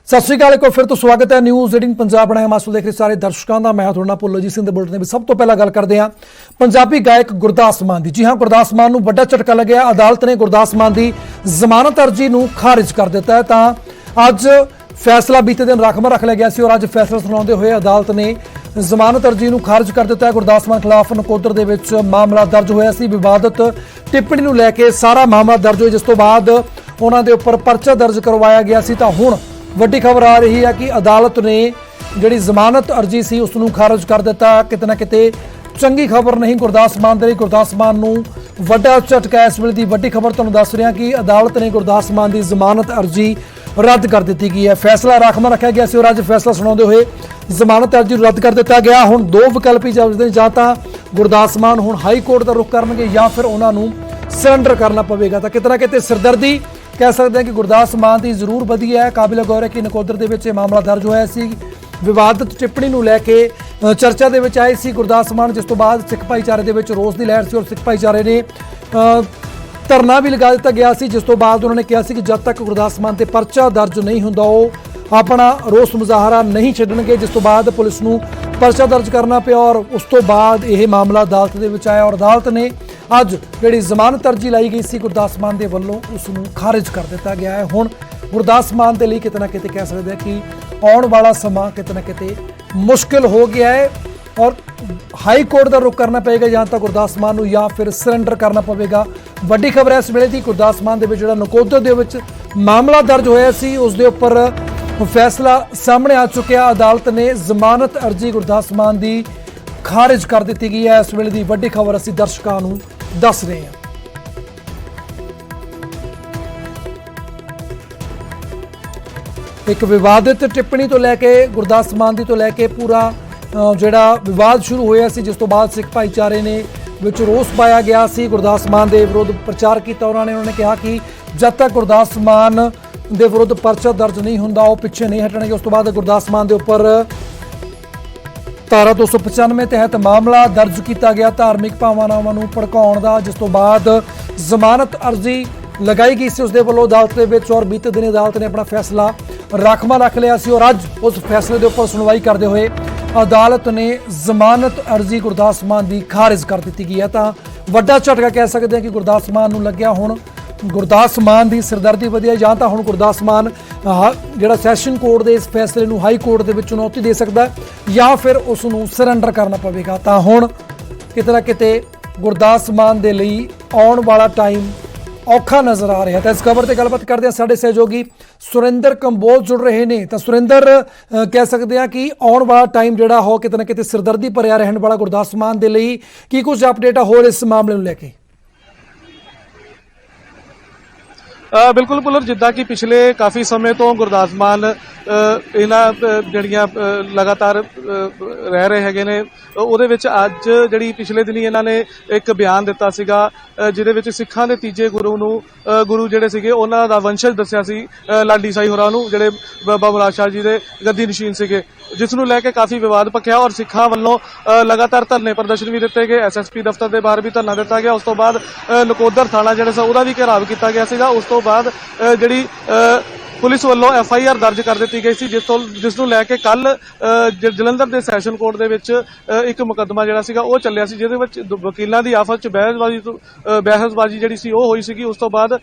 सत श्री अकाल। एक बार फिर तो स्वागत है न्यूज़ 18 पंजाब बनाया मासूल देख रहे सारे दर्शकों का। मैं थोड़ा ना भुल्लो जी सिंह दे बुलेटिन सब तो पहला गल करते हैं पंजाबी गायक गुरदास मान की। जी हाँ, गुरदास मान नूं वड्डा झटका लग्या। अदालत ने गुरदास मान की जमानत अर्जी नूं खारिज कर दिता है। तो अज फैसला बीते दिन राखवा रख लिया गया सी और अज फैसला सुनाते हुए अदालत ने जमानत अर्जी नूं खारिज कर दिता है। गुरदास मान खिलाफ नकोदर दे विच मामला दर्ज होया सी। विवादित टिप्पणी नूं लैके सारा मामला दर्ज होया, जिस तो बाद उन्हां दे उपर परचा दर्ज करवाया गया सी। तां हुण वड्डी खबर आ रही है कि अदालत ने जिहड़ी जमानत अर्जी सी उसनूं खारिज कर दिता। किते ना किते चंगी खबर नहीं गुरदास मान दे लई। गुरदास मान नूं वड्डा झटका। इस वेले दी वड्डी खबर तुहानूं दस रहा कि अदालत ने गुरदास मान की जमानत अर्जी रद्द कर दी गई है। फैसला राखवा रखा गया सी और अज फैसला सुनाते हुए जमानत अर्जी रद्द कर दिता गया। हुण दो विकल्प ही चलदे, जां तां गुरदास मान हुण हाई कोर्ट का रुख करनगे या फिर उन्हां नूं सरैंडर करना पवेगा। तो किते ना किते सिरदर्दी कह सकते हैं कि गुरदास मान की जरूर वधी है। काबिल गौर है कि नकोदर दे विच मामला दर्ज होया सी। विवादित टिप्पणी नूं लैके चर्चा दे विच आए सी गुरदास मान, जिस तो बाद सिख भाईचारे दे विच रोस की लहर सी और सिख भाईचारे ने धरना भी लगा दिता गया सी। जिस तो बाद उन्होंने कहा सी कि जब तक गुरदास मान ते परचा दर्ज नहीं हुंदा वो अपना रोस मुजाहरा नहीं छड्डणगे। जिस तो बाद पुलिस नूं परचा दर्ज करना पिया और उस तो बाद यह मामला अदालत दे विच आया और अदालत ने अज जिहड़ी जमानत अर्जी लाई गई सी गुरदास मान दे वल्लों उसनूं खारिज कर दिता गया है। हुण गुरदास मान दे लई किते ना किते कह सकते हैं कि आउण वाला समा किते ना किते मुश्किल हो गया है और हाई कोर्ट का रुख करना पएगा या तो गुरदास मान नूं या फिर सरैंडर करना पवेगा। वड्डी खबर है इस वेले दी गुरदास मान दे विच जिहड़ा नकोदर दे विच मामला दर्ज होया सी उस दे उपर फैसला सामने आ चुकिया। अदालत ने जमानत अर्जी गुरदास मान की खारिज कर दी गई है। इस वेले दी वड्डी खबर असीं दर्शकां नूं दस रहे हैं। एक विवादित टिप्पणी तो लैके गुरदास मान दी तो लैके पूरा जिहड़ा विवाद शुरू होया सी, जिस तो बाद सिख भाईचारे ने विच रोस पाया गया सी। गुरदास मान दे विरुद्ध प्रचार किया। उन्होंने कहा कि जब तक गुरदास मान दे विरुद्ध परचा दर्ज नहीं हुंदा वो पिछे नहीं हटणगे। उस तो बाद गुरदास मान दे उपर धारा 295 तहत मामला दर्ज किया गया धार्मिक भावनावां नूं भड़काउण दा। जिस तो बाद जमानत अर्जी लगाई गई सी उसदे वल्लों अदालत दे विच और बीते दिन अदालत ने अपना फैसला राखवा रख लिया सी और अज उस फैसले के उपर सुनवाई करते हुए अदालत ने जमानत अर्जी गुरदास मान की खारिज कर दी गई है। तो वड्डा झटका कह सकते हैं कि गुरदास मान नूं लग्या हुण गुरदास मान की सिरदर्दी वधी जां तां हुण गुरदास मान जिहड़ा सैशन कोर्ट के इस फैसले नूं हाई कोर्ट दे विच चुनौती दे सकदा है या फिर उसनूं सरैंडर करना पवेगा। तां हुण किते ना किते गुरदास मान दे लई आउण वाला टाइम औखा नज़र आ रहा है। तो इस खबर से गलबात करते हैं साडे सहयोगी सुरिंदर कंबोज जुड़ रहे हैं। तो सुरिंदर कह सकते हैं कि आउण वाला टाइम जिहड़ा हो किते ना किते सिरदर्दी भरिया रहण वाला गुरदास मान दे लई की कुछ अपडेट होर इस मामले नूं लैके? बिल्कुल पुलर, जिद्दां कि पिछले काफ़ी समय तो गुरदास मान इन्हां जड़ियां लगातार रह रहे हैगे ने। ਉਹਦੇ ਵਿੱਚ ਅੱਜ ਜਿਹੜੀ ਪਿਛਲੇ ਦਿਨੀ ਇਹਨਾਂ ਨੇ ਇੱਕ ਬਿਆਨ ਦਿੱਤਾ ਸੀਗਾ ਜਿਹਦੇ ਵਿੱਚ ਸਿੱਖਾਂ ਦੇ ਤੀਜੇ ਗੁਰੂ ਜਿਹੜੇ ਸੀਗੇ ਉਹਨਾਂ ਦਾ ਵੰਸ਼ਜ ਦੱਸਿਆ ਸੀ ਲਾਡੀ ਸਾਈ ਹੋਰਾਂ ਨੂੰ, ਜਿਹੜੇ ਬਾਬਾ ਮੁਰਾਦ ਸ਼ਾਹ ਜੀ ਦੇ ਗੱਦੀ ਨਸ਼ੀਨ ਸੀਗੇ, ਜਿਸ ਨੂੰ ਲੈ ਕੇ ਕਾਫੀ ਵਿਵਾਦ ਪੱਕਿਆ ਔਰ ਸਿੱਖਾਂ ਵੱਲੋਂ ਲਗਾਤਾਰ ਧਰਨੇ ਪ੍ਰਦਰਸ਼ਨ ਵੀ ਦਿੱਤੇ ਗਏ। ਐਸਐਸਪੀ ਦਫ਼ਤਰ ਦੇ ਬਾਹਰ ਵੀ ਧਰਨਾ ਦਿੱਤਾ ਗਿਆ। ਉਸ ਤੋਂ ਬਾਅਦ ਨਕੋਦਰ ਥਾਣਾ ਜਿਹੜਾ ਸੀ ਉਹਦਾ ਵੀ ਘਿਰਾਵ ਕੀਤਾ ਗਿਆ ਸੀਗਾ। ਉਸ ਤੋਂ ਬਾਅਦ ਜਿਹੜੀ पुलिस वालों FIR दर्ज कर दी गई सी, जिसनूं लैके कल जलंधर के सैशन कोर्ट दे विच एक मुकदमा जिहड़ा सीगा वो चलिया सी, जिहदे विच वकीलां दी आपस च बहसबाजी जिहड़ी सी वो होई सीगी। उस तो बाद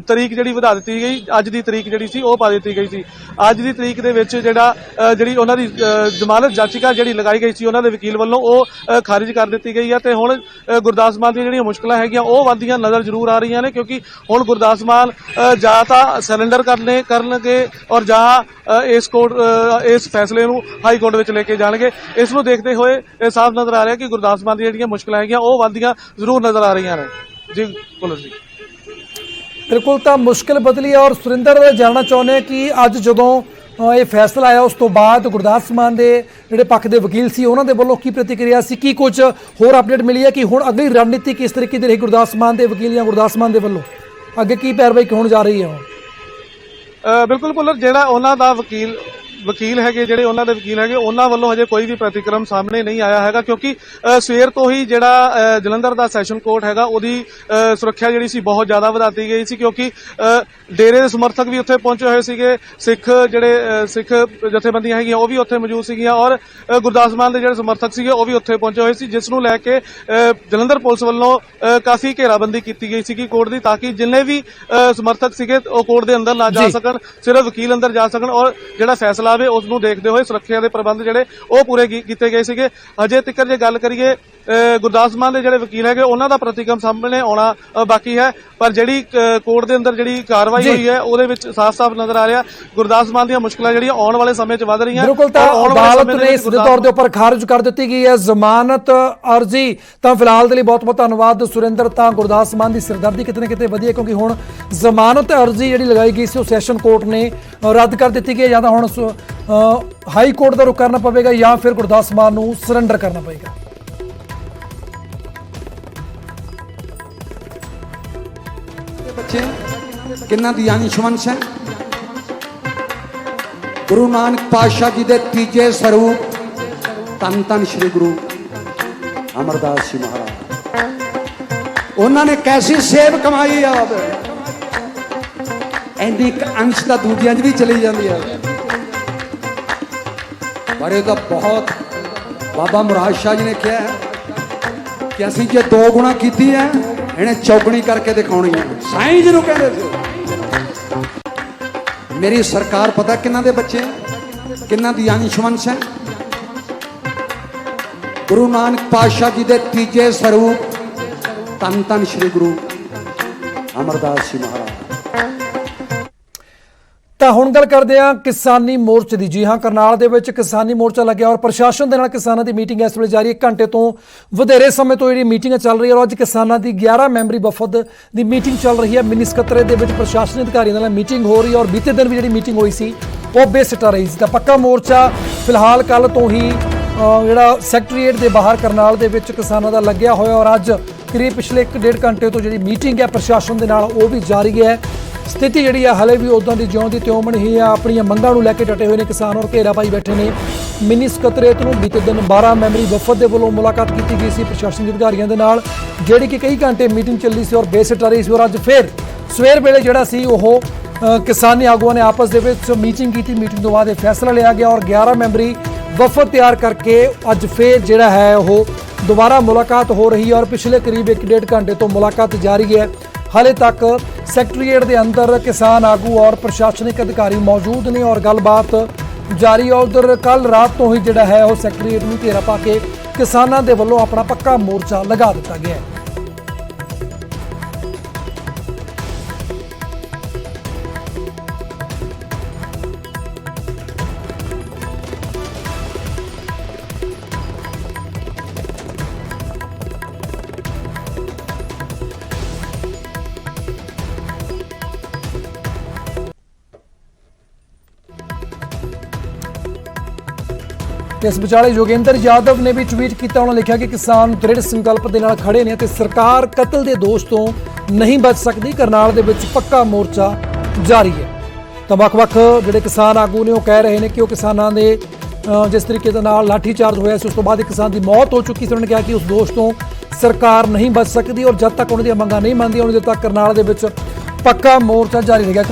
तरीक जिहड़ी वधा दित्ती गई, अज दी तरीक जिहड़ी सी वो पा दित्ती गई सी। अज दी तरीक दे विच जिहड़ी उन्हां दी जमानत याचिका जिहड़ी लगाई गई सी उन्हां दे वकील वालों वो खारिज कर दित्ती गई है। ते हुण गुरदास मान दी जिहड़ियां मुश्किलां हैगियां वो वधदियां नज़र जरूर आ रहीआं ने, क्योंकि हुण गुरदास मान जां तां सरेंडर करनगे और जहां इस फैसले नूं हाई कोर्ट विच लेके जाणगे। इस नूं देखते हुए साफ नज़र आ रहा है कि गुरदास मान दी जिहड़ियां मुश्किलां हैगियां वो वधदियां जरूर नज़र आ रहीआं ने। जी पुलिस जी बिल्कुल, तो मुश्किल बदली है और सुरिंदर जानना चाहुंदे हैं कि अज जदों ये फैसला आया उस तो बाद गुरदास मान के जिहड़े पक्ष के वकील सी उन्हां दे वल्लों की प्रतिक्रिया सी, की कुछ होर अपडेट मिली है कि हुण अगली रणनीति किस तरीके की रही गुरदास मान के वकील या गुरदास मान के वल्लों अगे की पैरवाई होण जा रही है? बिल्कुल पुलर, जिहड़ा उन्हां दा वकील ਵਕੀਲ ਹੈਗੇ ਜਿਹੜੇ ਉਹਨਾਂ ਦੇ ਵਕੀਲ ਹੈਗੇ ਉਹਨਾਂ ਵੱਲੋਂ ਹਜੇ ਕੋਈ ਵੀ ਪ੍ਰਤੀਕਰਮ ਸਾਹਮਣੇ ਨਹੀਂ ਆਇਆ ਹੈਗਾ, ਕਿਉਂਕਿ ਸਵੇਰ ਤੋਂ ਹੀ ਜਿਹੜਾ ਜਲੰਧਰ ਦਾ ਸੈਸ਼ਨ ਕੋਰਟ ਹੈਗਾ ਉਹਦੀ ਸੁਰੱਖਿਆ ਜਿਹੜੀ ਸੀ ਬਹੁਤ ਜ਼ਿਆਦਾ ਵਧਾਤੀ ਗਈ ਸੀ, ਕਿਉਂਕਿ ਡੇਰੇ ਦੇ ਸਮਰਥਕ ਵੀ ਉੱਥੇ ਪਹੁੰਚੇ ਹੋਏ ਸੀਗੇ, ਸਿੱਖ ਜਥੇਬੰਦੀਆਂ ਹੈਗੀਆਂ ਉਹ ਵੀ ਉੱਥੇ ਮੌਜੂਦ ਸੀਗੀਆਂ ਔਰ ਗੁਰਦਾਸ ਮਾਨ ਦੇ ਜਿਹੜੇ ਸਮਰਥਕ ਸੀਗੇ ਉਹ ਵੀ ਉੱਥੇ ਪਹੁੰਚੇ ਹੋਏ ਸੀ, ਜਿਸ ਨੂੰ ਲੈ ਕੇ ਜਲੰਧਰ ਪੁਲਿਸ ਵੱਲੋਂ ਕਾਫੀ ਘੇਰਾਬੰਦੀ ਕੀਤੀ ਗਈ ਸੀਗੀ ਕੋਰਟ ਦੀ, ਤਾਂ ਕਿ ਜਿੰਨੇ ਵੀ ਸਮਰਥਕ ਸੀਗੇ ਉਹ ਕੋਰਟ ਦੇ ਅੰਦਰ ਨਾ ਜਾ ਸਕਣ, ਸਿਰਫ ਵਕੀਲ ਅੰਦਰ ਜਾ ਸਕਣ ਔਰ ਜਿਹੜਾ ਫੈਸਲਾ ਆਵੇ ਉਸ ਨੂੰ ਦੇਖਦੇ ਹੋਏ ਸੁਰੱਖਿਆ ਦੇ ਪ੍ਰਬੰਧ ਜਿਹੜੇ ਉਹ ਪੂਰੇ ਕੀਤੇ ਗਏ ਸੀਗੇ। ਅਜੇ ਤੱਕ ਜੇ ਗੱਲ ਕਰੀਏ ਗੁਰਦਾਸ ਮਾਨ ਦੇ ਜਿਹੜੇ ਵਕੀਲ ਹੈਗੇ ਉਹਨਾਂ ਦਾ ਪ੍ਰਤੀਕਰਮ ਸਾਹਮਣੇ ਆਉਣਾ ਬਾਕੀ ਹੈ, ਪਰ ਜਿਹੜੀ ਕੋਰਟ ਦੇ ਅੰਦਰ ਜਿਹੜੀ ਕਾਰਵਾਈ ਹੋਈ ਹੈ ਉਹਦੇ ਵਿੱਚ ਸਾਫ਼-ਸਾਫ਼ ਨਜ਼ਰ ਆ ਰਿਹਾ ਗੁਰਦਾਸ ਮਾਨ ਦੀਆਂ ਮੁਸ਼ਕਲਾਂ ਜਿਹੜੀਆਂ ਆਉਣ ਵਾਲੇ ਸਮੇਂ 'ਚ ਵੱਧ ਰਹੀਆਂ। ਬਿਲਕੁਲ, ਤਾਂ ਅਦਾਲਤ ਨੇ ਸਿੱਧੇ ਤੌਰ ਦੇ ਉੱਪਰ ਖਾਰਜ ਕਰ ਦਿੱਤੀ ਗਈ ਹੈ ਜ਼ਮਾਨਤ ਅਰਜ਼ੀ। ਤਾਂ ਫਿਲਹਾਲ ਦੇ ਲਈ ਬਹੁਤ-ਬਹੁਤ ਧੰਨਵਾਦ ਸੁਰਿੰਦਰ। ਤਾਂ ਗੁਰਦਾਸ ਮਾਨ ਦੀ ਸਿਰਦਰਦੀ ਕਿਤੇ ਨਾ ਕਿਤੇ ਵਧੀ, ਕਿਉਂਕਿ ਹੁਣ ਜ਼ਮਾਨਤ ਅਰਜ਼ੀ ਜਿਹੜੀ ਲਗਾਈ ਗਈ ਸੀ ਉਹ ਸੈਸ਼ਨ ਕੋਰਟ ਨੇ ਰੱਦ ਕਰ ਦਿੱਤੀ ਗਈ ਹੈ, ਜਾਂ ਤਾਂ ਹੁਣ ਹਾਈ ਕੋਰਟ ਦਾ ਰੁਖ ਕਰਨਾ ਪਵੇਗਾ ਜਾਂ ਫਿਰ ਗੁਰਦਾਸ ਮਾਨ ਨੂੰ ਸਰੈਂਡਰ ਕਰਨਾ ਪਵੇਗਾ। ਬੱਚੇ ਕਿੰਨਾ ਦੀ ਅੰਸ਼ਵੰਸ਼ ਹੈ ਗੁਰੂ ਨਾਨਕ ਪਾਤਸ਼ਾਹ ਜੀ ਦੇ ਤੀਜੇ ਸਰੂਪ ਧੰਨ ਧੰਨ ਸ੍ਰੀ ਗੁਰੂ ਅਮਰਦਾਸ ਜੀ ਮਹਾਰਾਜ। ਉਹਨਾਂ ਨੇ ਕੈਸੀ ਸੇਵ ਕਮਾਈ ਆ, ਇੰਨੀ ਅੰਸ਼ ਤਾਂ ਦੂਜਿਆਂ 'ਚ ਵੀ ਚਲੀ ਜਾਂਦੀ ਹੈ, ਪਰ ਇਹ ਤਾਂ ਬਹੁਤ ਬਾਬਾ ਮੁਰਾਦ ਸ਼ਾਹ ਜੀ ਨੇ ਕਿਹਾ ਕਿ ਅਸੀਂ ਜੇ 2 ਗੁਣਾ ਕੀਤੀ ਹੈ ਇਹਨੇ ਚੌਗਣੀ ਕਰਕੇ ਦਿਖਾਉਣੀ ਹੈ। ਸਾਈਂ ਜੀ ਨੂੰ ਕਹਿੰਦੇ ਸੀ ਮੇਰੀ ਸਰਕਾਰ ਪਤਾ ਕਿੰਨਾ ਦੇ ਬੱਚੇ ਕਿੰਨਾ ਦੀ ਅੰਸ਼ਵੰਸ਼ ਹੈ ਗੁਰੂ ਨਾਨਕ ਪਾਤਸ਼ਾਹ ਜੀ ਦੇ ਤੀਜੇ ਸਰੂਪ ਧੰਨ ਧੰਨ ਸ੍ਰੀ ਗੁਰੂ ਅਮਰਦਾਸ ਜੀ ਮਹਾਰਾਜ। ਤਾਂ ਹੁਣ ਗੱਲ ਕਰਦੇ ਹਾਂ ਕਿਸਾਨੀ ਮੋਰਚੇ ਦੀ। ਜੀ ਹਾਂ, ਕਰਨਾਲ ਦੇ ਵਿੱਚ ਕਿਸਾਨੀ ਮੋਰਚਾ ਲੱਗਿਆ ਔਰ ਪ੍ਰਸ਼ਾਸਨ ਦੇ ਨਾਲ ਕਿਸਾਨਾਂ ਦੀ ਮੀਟਿੰਗ ਇਸ ਵੇਲੇ ਜਾਰੀ ਹੈ। 1 ਘੰਟੇ ਤੋਂ ਵਧੇਰੇ ਸਮੇਂ ਤੋਂ ਜਿਹੜੀ ਮੀਟਿੰਗ ਚੱਲ ਰਹੀ ਹੈ ਔਰ ਅੱਜ ਕਿਸਾਨਾਂ ਦੀ 11 ਮੈਂਬਰੀ ਵਫਦ ਦੀ ਮੀਟਿੰਗ ਚੱਲ ਰਹੀ ਹੈ। ਮਿਨੀ ਸਕੱਤਰੇਤ ਦੇ ਵਿੱਚ ਪ੍ਰਸ਼ਾਸਨੀ ਅਧਿਕਾਰੀਆਂ ਨਾਲ ਮੀਟਿੰਗ ਹੋ ਰਹੀ ਹੈ ਔਰ ਬੀਤੇ ਦਿਨ ਵੀ ਜਿਹੜੀ ਮੀਟਿੰਗ ਹੋਈ ਸੀ ਉਹ ਬੇਸਿੱਟਾ ਰਹੀ ਸੀ। ਤਾਂ ਪੱਕਾ ਮੋਰਚਾ ਫਿਲਹਾਲ ਕੱਲ ਤੋਂ ਹੀ ਜਿਹੜਾ ਸੈਕਟਰੀਏਟ ਦੇ ਬਾਹਰ ਕਰਨਾਲ ਦੇ ਵਿੱਚ ਕਿਸਾਨਾਂ ਦਾ ਲੱਗਿਆ ਹੋਇਆ ਔਰ ਅੱਜ ਕਰੀਬ ਪਿਛਲੇ 1.5 ਘੰਟੇ ਤੋਂ ਜਿਹੜੀ ਮੀਟਿੰਗ ਹੈ ਪ੍ਰਸ਼ਾਸਨ ਦੇ ਨਾਲ ਉਹ ਵੀ ਜਾਰੀ ਹੈ। ਸਥਿਤੀ ਜਿਹੜੀ ਹੈ ਹਲੇ ਵੀ ਉਦੋਂ ਦੀ ਜਿਉਂ ਦੀ ਤਿਉਂ ਬਣੀ ਹੀ ਆ। ਆਪਣੀਆਂ ਮੰਗਾਂ ਨੂੰ ਲੈ ਕੇ ਡਟੇ ਹੋਏ ਨੇ ਕਿਸਾਨ ਔਰ ਘੇਰਾ ਪਾਈ ਬੈਠੇ ਨੇ। ਮਿਨੀ ਸਕੱਤਰੇਤ ਨੂੰ ਬੀਤੇ ਦਿਨ 12 ਮੈਂਬਰੀ ਵਫਦ ਦੇ ਵੱਲੋਂ ਮੁਲਾਕਾਤ ਕੀਤੀ ਗਈ ਸੀ ਪ੍ਰਸ਼ਾਸਨਿਕ ਅਧਿਕਾਰੀਆਂ ਦੇ ਨਾਲ, ਜਿਹੜੀ ਕਿ ਕਈ ਘੰਟੇ ਮੀਟਿੰਗ ਚੱਲੀ ਸੀ ਔਰ ਬੇਸਿੱਟਾ ਰਹੀ ਸੀ। ਔਰ ਅੱਜ ਫਿਰ ਸਵੇਰ ਵੇਲੇ ਜਿਹੜਾ ਸੀ ਉਹ ਕਿਸਾਨੀ ਆਗੂਆਂ ਨੇ ਆਪਸ ਦੇ ਵਿੱਚ ਮੀਟਿੰਗ ਕੀਤੀ। ਮੀਟਿੰਗ ਤੋਂ ਬਾਅਦ ਇਹ ਫੈਸਲਾ ਲਿਆ ਗਿਆ ਔਰ 11 ਮੈਂਬਰੀ ਵਫਦ ਤਿਆਰ ਕਰਕੇ ਅੱਜ ਫਿਰ ਜਿਹੜਾ ਹੈ ਉਹ ਦੁਬਾਰਾ ਮੁਲਾਕਾਤ ਹੋ ਰਹੀ ਹੈ ਔਰ ਪਿਛਲੇ ਕਰੀਬ 1.5 ਘੰਟੇ ਤੋਂ ਮੁਲਾਕਾਤ ਜਾਰੀ ਹੈ। ਹਾਲੇ ਤੱਕ ਸੈਕਟਰੀਏਟ ਦੇ ਅੰਦਰ ਕਿਸਾਨ ਆਗੂ ਔਰ ਪ੍ਰਸ਼ਾਸਨਿਕ ਅਧਿਕਾਰੀ ਮੌਜੂਦ ਨੇ ਔਰ ਗੱਲਬਾਤ ਜਾਰੀ ਹੈ। ਉਧਰ ਕੱਲ ਰਾਤ ਤੋਂ ਹੀ ਜਿਹੜਾ ਹੈ ਉਹ ਸੈਕਟਰੀਏਟ ਨੂੰ ਘੇਰਾ ਪਾ ਕੇ ਕਿਸਾਨਾਂ ਦੇ ਵੱਲੋਂ ਆਪਣਾ ਪੱਕਾ ਮੋਰਚਾ ਲਗਾ ਦਿੱਤਾ ਗਿਆ ਹੈ। ਇਸ ਵਿਚਾਲੇ ਯੋਗੇਂਦਰ ਯਾਦਵ ਨੇ ਵੀ ਟਵੀਟ ਕੀਤਾ। ਉਹਨਾਂ ਲਿਖਿਆ ਕਿ ਕਿਸਾਨ ਦ੍ਰਿੜ ਸੰਕਲਪ ਦੇ ਨਾਲ ਖੜੇ ਨੇ ਤੇ ਸਰਕਾਰ ਕਤਲ ਦੇ ਦੋਸ਼ ਤੋਂ ਨਹੀਂ ਬਚ ਸਕਦੀ। ਕਰਨਾਲ ਦੇ ਵਿੱਚ ਪੱਕਾ ਮੋਰਚਾ ਜਾਰੀ ਹੈ। ਤਾਂ ਵੱਖ-ਵੱਖ ਜਿਹੜੇ ਕਿਸਾਨ ਆਗੂ ਨੇ ਉਹ ਕਹਿ ਰਹੇ ਨੇ ਕਿ ਉਹ ਕਿਸਾਨਾਂ ਦੇ ਜਿਸ ਤਰੀਕੇ ਦੇ ਨਾਲ ਲਾਠੀ ਚਾਰਜ ਹੋਇਆ ਸੀ ਉਸ ਤੋਂ ਬਾਅਦ ਇੱਕ ਕਿਸਾਨ ਦੀ ਮੌਤ ਹੋ ਚੁੱਕੀ ਸੀ। ਉਹਨਾਂ ਨੇ ਕਿਹਾ ਕਿ ਉਸ ਦੋਸ਼ ਤੋਂ ਸਰਕਾਰ ਨਹੀਂ ਬਚ ਸਕਦੀ ਔਰ ਜਦ ਤੱਕ ਉਹਨਾਂ ਦੀਆਂ ਮੰਗਾਂ ਨਹੀਂ ਮੰਨਦੀਆਂ ਉਦੋਂ ਤੱਕ ਕਰਨਾਲ ਦੇ ਵਿੱਚ ਪੱਕਾ ਮੋਰਚਾ ਜਾਰੀ ਰਹੇਗਾ।